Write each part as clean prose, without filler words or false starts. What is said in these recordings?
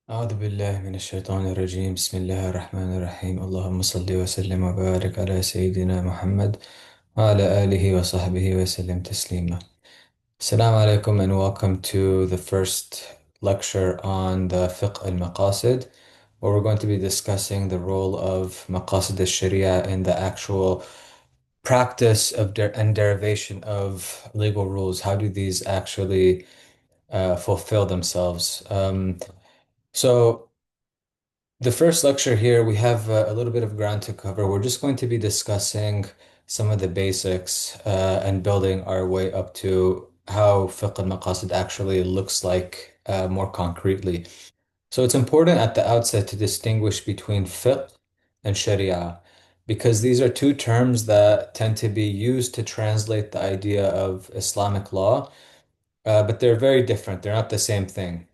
أعوذ بالله من الشيطان الرجيم بسم الله الرحمن الرحيم اللهم صل وسلم وبارك على سيدنا محمد وعلى آله وصحبه وسلم تسليما. Assalamu alaikum and welcome to the first lecture on the Fiqh al-Maqasid, where we're going to be discussing the role of Maqasid al-Sharia in the actual practice of and derivation of legal rules. How do these actually fulfill themselves? So the first lecture here, we have a little bit of ground to cover. We're just going to be discussing some of the basics and building our way up to how fiqh al-maqasid actually looks like more concretely. So it's important at the outset to distinguish between fiqh and sharia, because these are two terms that tend to be used to translate the idea of Islamic law, but they're very different. They're not the same thing.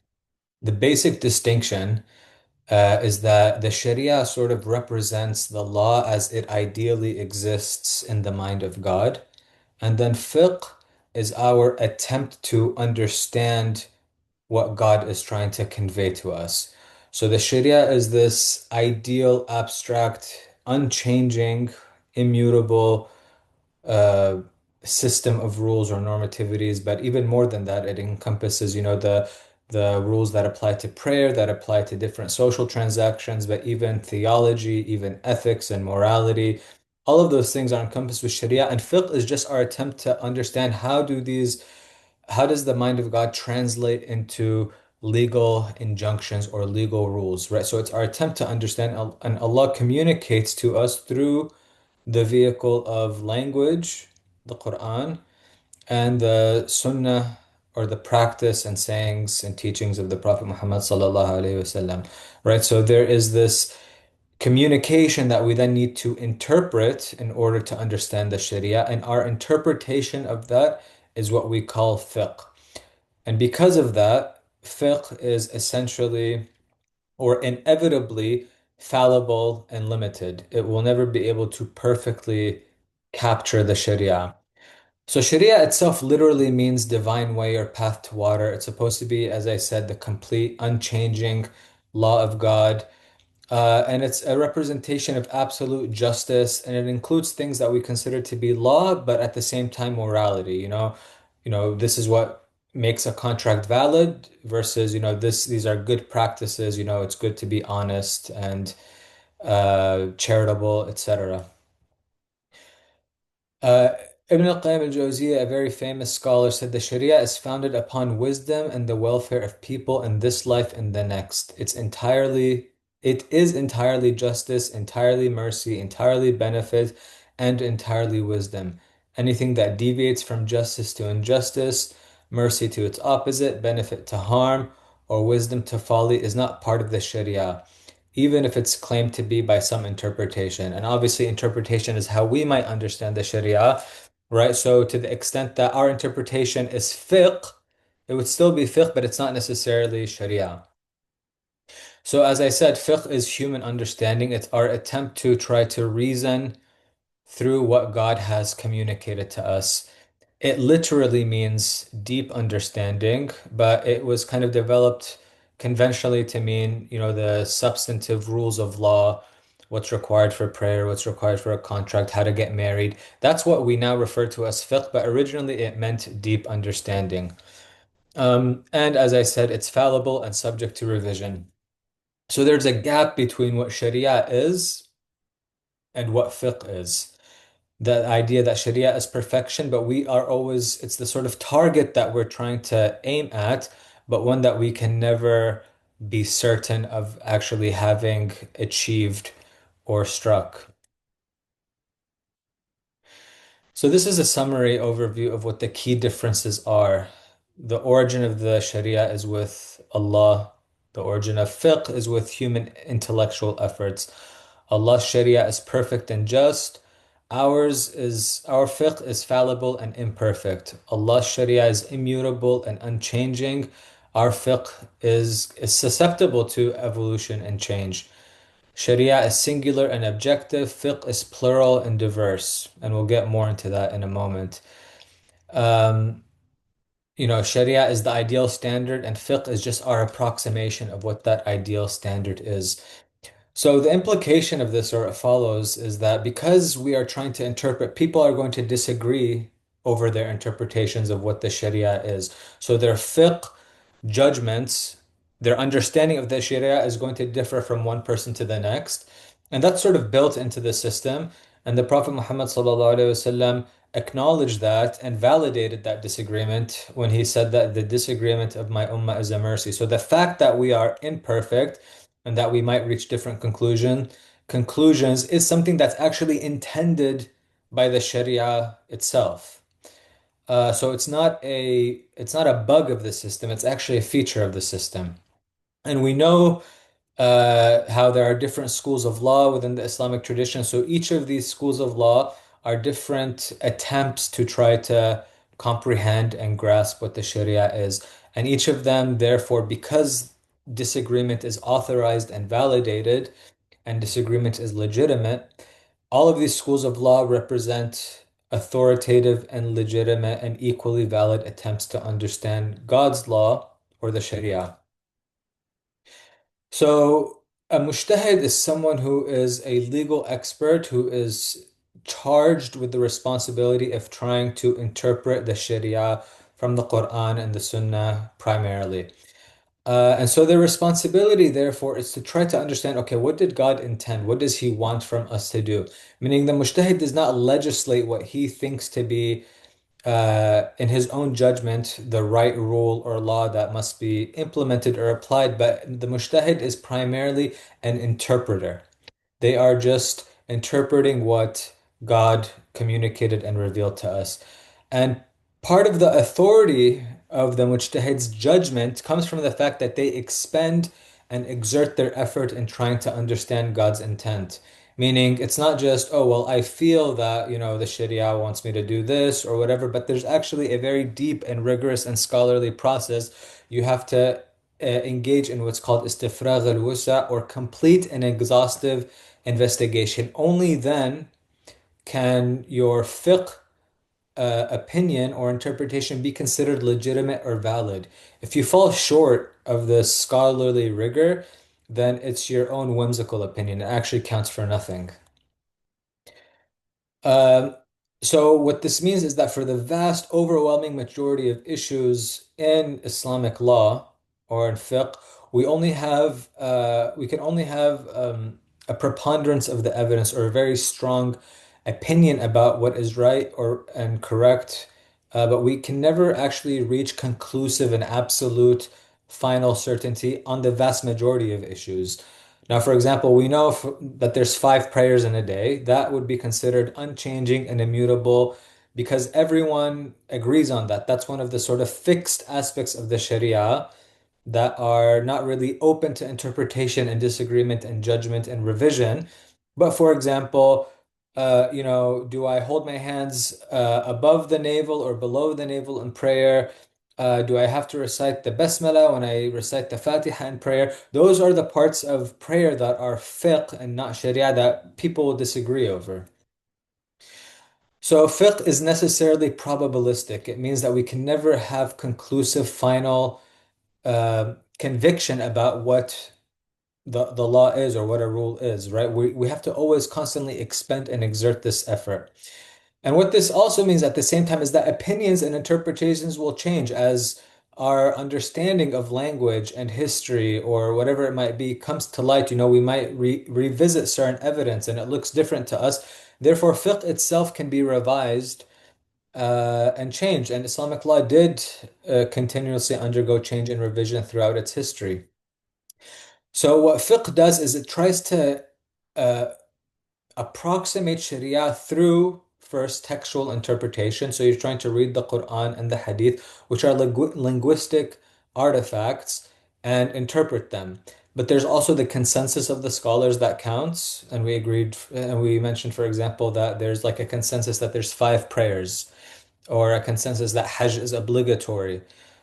The basic distinction is that the Sharia sort of represents the law as it ideally exists in the mind of God. And then fiqh is our attempt to understand what God is trying to convey to us. So the Sharia is this ideal, abstract, unchanging, immutable uh, system of rules or normativities, but even more than that, it encompasses, the rules that apply to prayer, that apply to different social transactions, but even theology, even ethics and morality. All of those things are encompassed with Sharia, and fiqh is just our attempt to understand how does the mind of God translate into legal injunctions or legal rules, right? So it's our attempt to understand, and Allah communicates to us through the vehicle of language, the Quran, and the Sunnah, or the practice and sayings and teachings of the Prophet Muhammad sallallahu alaihi wasallam, right? So there is this communication that we then need to interpret in order to understand the Sharia, and our interpretation of that is what we call fiqh. And because of that, fiqh is essentially or inevitably fallible and limited. It will never be able to perfectly capture the Sharia. So Sharia itself literally means divine way or path to water. It's supposed to be, as I said, the complete, unchanging law of God. And it's a representation of absolute justice, and it includes things that we consider to be law, but at the same time morality. This is what makes a contract valid versus, these are good practices. It's good to be honest and charitable, etc. Uh, Ibn al-Qayyim al-Jawziyya, a very famous scholar, said the Sharia is founded upon wisdom and the welfare of people in this life and the next. It is entirely justice, entirely mercy, entirely benefit, and entirely wisdom. Anything that deviates from justice to injustice, mercy to its opposite, benefit to harm, or wisdom to folly is not part of the Sharia, even if it's claimed to be by some interpretation. And obviously, interpretation is how we might understand the Sharia, right? So, to the extent that our interpretation is fiqh, it would still be fiqh, but it's not necessarily Sharia. So, as I said, fiqh is human understanding. It's our attempt to try to reason through what God has communicated to us. It literally means deep understanding, but it was kind of developed conventionally to mean, the substantive rules of law, what's required for prayer, what's required for a contract, how to get married. That's what we now refer to as fiqh, but originally it meant deep understanding. And as I said, it's fallible and subject to revision. So there's a gap between what Sharia is and what fiqh is. The idea that Sharia is perfection, but it's the sort of target that we're trying to aim at, but one that we can never be certain of actually having achieved or struck. So this is a summary overview of what the key differences are. The origin of the Sharia is with Allah. The origin of fiqh is with human intellectual efforts. Allah's Sharia is perfect and just. Our fiqh is fallible and imperfect. Allah's Sharia is immutable and unchanging. Our fiqh is susceptible to evolution and change. Sharia is singular and objective, fiqh is plural and diverse, and we'll get more into that in a moment. Um, Sharia is the ideal standard, and fiqh is just our approximation of what that ideal standard is. So the implication of this, or it follows, is that because we are trying to interpret, people are going to disagree over their interpretations of what the Sharia is. So their fiqh judgments, their understanding of the Sharia is going to differ from one person to the next. And that's sort of built into the system. And the Prophet Muhammad SAW acknowledged that and validated that disagreement when he said that the disagreement of my ummah is a mercy. So the fact that we are imperfect and that we might reach different conclusions is something that's actually intended by the Sharia itself. So it's not a bug of the system, it's actually a feature of the system. And we know how there are different schools of law within the Islamic tradition. So each of these schools of law are different attempts to try to comprehend and grasp what the Sharia is. And each of them, therefore, because disagreement is authorized and validated, and disagreement is legitimate, all of these schools of law represent authoritative and legitimate and equally valid attempts to understand God's law or the Sharia. So, a mujtahid is someone who is a legal expert who is charged with the responsibility of trying to interpret the Sharia from the Quran and the Sunnah primarily. And so their responsibility, therefore, is to try to understand, okay, what did God intend? What does He want from us to do? Meaning the mujtahid does not legislate what he thinks to be in his own judgment, the right rule or law that must be implemented or applied, but the mujtahid is primarily an interpreter. They are just interpreting what God communicated and revealed to us. And part of the authority of the mujtahid's judgment comes from the fact that they expend and exert their effort in trying to understand God's intent. Meaning, it's not just, oh, well, I feel that, the Sharia wants me to do this or whatever, but there's actually a very deep and rigorous and scholarly process. You have to engage in what's called istifragh al-wusa, or complete and exhaustive investigation. Only then can your fiqh opinion or interpretation be considered legitimate or valid. If you fall short of the scholarly rigor, then it's your own whimsical opinion. It actually counts for nothing. Um, so what this means is that for the vast, overwhelming majority of issues in Islamic law or in fiqh, we can only have a preponderance of the evidence or a very strong opinion about what is right or and correct, but we can never actually reach conclusive and absolute final certainty on the vast majority of issues. Now, for example, we know that there's five prayers in a day. That would be considered unchanging and immutable because everyone agrees on that. That's one of the sort of fixed aspects of the Sharia that are not really open to interpretation and disagreement and judgment and revision. But for example, do I hold my hands above the navel or below the navel in prayer? Do I have to recite the Basmala when I recite the Fatiha in prayer? Those are the parts of prayer that are fiqh and not Sharia that people will disagree over. So fiqh is necessarily probabilistic. It means that we can never have conclusive final conviction about what the law is or what a rule is, right? We have to always constantly expend and exert this effort. And what this also means at the same time is that opinions and interpretations will change as our understanding of language and history or whatever it might be comes to light. We might revisit certain evidence and it looks different to us. Therefore, fiqh itself can be revised and changed. And Islamic law did continuously undergo change and revision throughout its history. So what fiqh does is it tries to uh, approximate Sharia through first textual interpretation. So you're trying to read the Quran and the Hadith, which are linguistic artifacts, and interpret them. But there's also the consensus of the scholars that counts. And we agreed, and we mentioned, for example, that there's like a consensus that there's five prayers, or a consensus that Hajj is obligatory.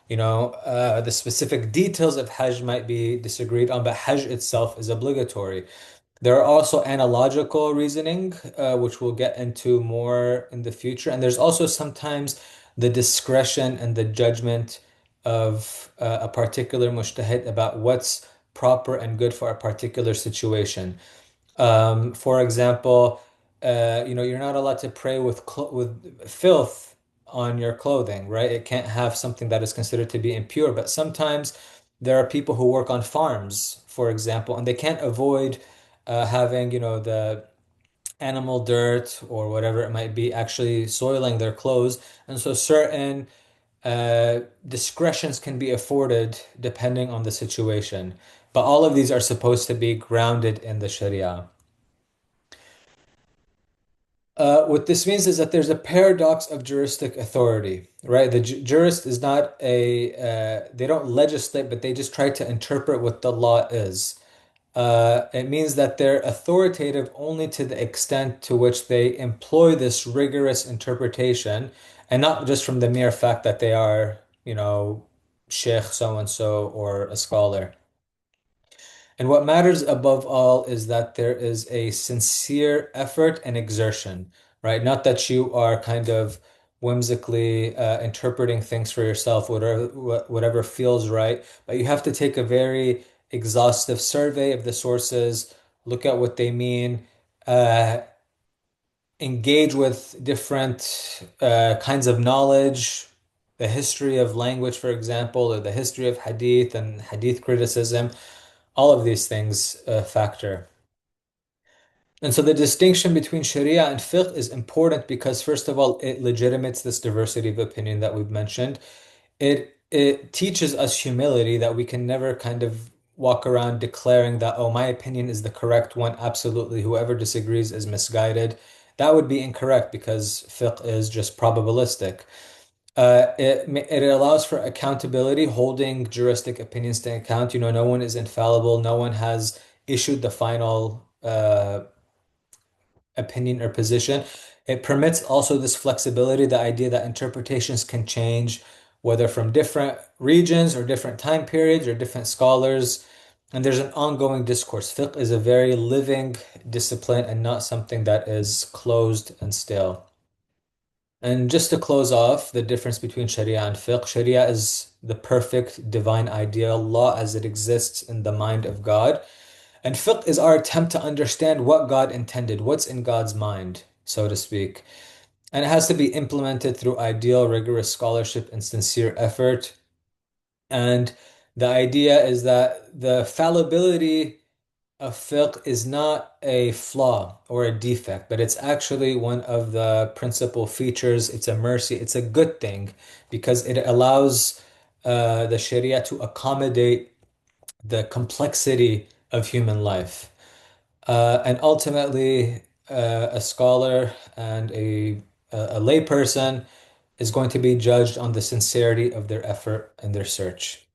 The specific details of Hajj might be disagreed on, but Hajj itself is obligatory. There are also analogical reasoning, which we'll get into more in the future. And there's also sometimes the discretion and the judgment of a particular mujtahid about what's proper and good for a particular situation. For example, you're not allowed to pray with filth on your clothing, right? It can't have something that is considered to be impure. But sometimes there are people who work on farms, for example, and they can't avoid having, the animal dirt or whatever it might be actually soiling their clothes. And so certain discretions can be afforded depending on the situation. But all of these are supposed to be grounded in the Sharia. What this means is that there's a paradox of juristic authority, right? The jurist is not they don't legislate, but they just try to interpret what the law is. It means that they're authoritative only to the extent to which they employ this rigorous interpretation, and not just from the mere fact that they are, sheikh so and so or a scholar. And what matters above all is that there is a sincere effort and exertion, right? Not that you are kind of whimsically interpreting things for yourself, whatever feels right, but you have to take a very exhaustive survey of the sources, look at what they mean, uh, engage with different kinds of knowledge, the history of language, for example, or the history of hadith and hadith criticism. All of these things factor. And so the distinction between Sharia and fiqh is important because, first of all, it legitimates this diversity of opinion that we've mentioned. It teaches us humility that we can never kind of walk around declaring that, oh, my opinion is the correct one. Absolutely. Whoever disagrees is misguided. That would be incorrect because fiqh is just probabilistic. It allows for accountability, holding juristic opinions to account. No one is infallible. No one has issued the final opinion or position. It permits also this flexibility, the idea that interpretations can change, whether from different regions or different time periods or different scholars. And there's an ongoing discourse. Fiqh is a very living discipline and not something that is closed and stale. And just to close off the difference between Sharia and fiqh, Sharia is the perfect divine ideal law as it exists in the mind of God. And fiqh is our attempt to understand what God intended, what's in God's mind, so to speak. And it has to be implemented through ideal, rigorous scholarship and sincere effort. And the idea is that the fallibility a fiqh is not a flaw or a defect, but it's actually one of the principal features. It's a mercy. It's a good thing because it allows the Sharia to accommodate the complexity of human life. And ultimately, a scholar and a layperson is going to be judged on the sincerity of their effort and their search.